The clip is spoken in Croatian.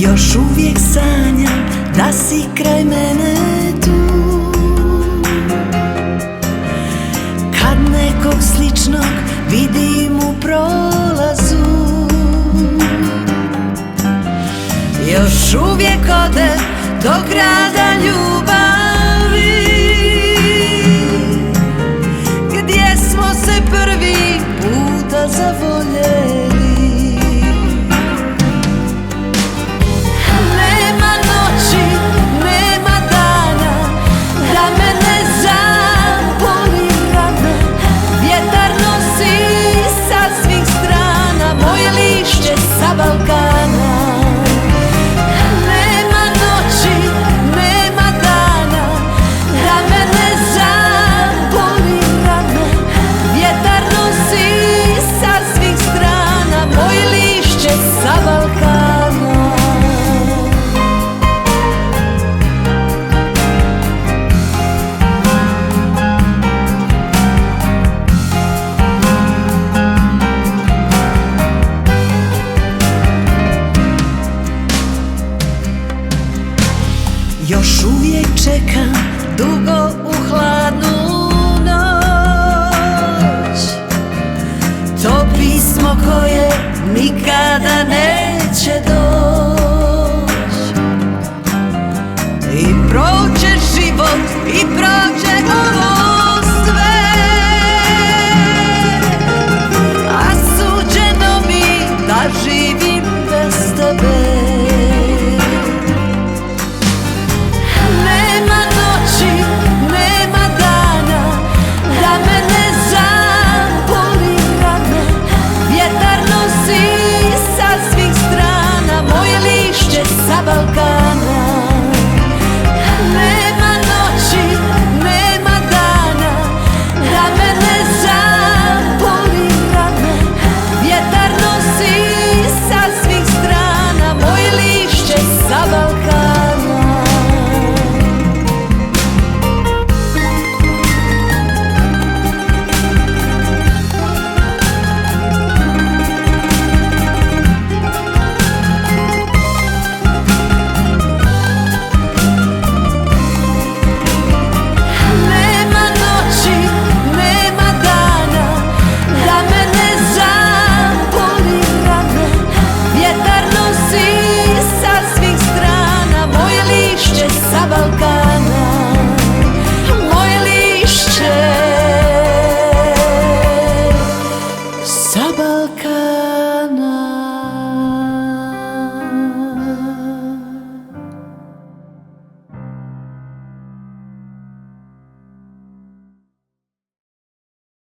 Još uvijek sanjam da si kraj mene tu, kad nekog sličnog vidim u prolazu. Još uvijek ode do grada ljubavi, gdje smo se prvi puta zavoljeli. Još uvijek čekam dugo u hladnu noć, to pismo koje nikada neće doći.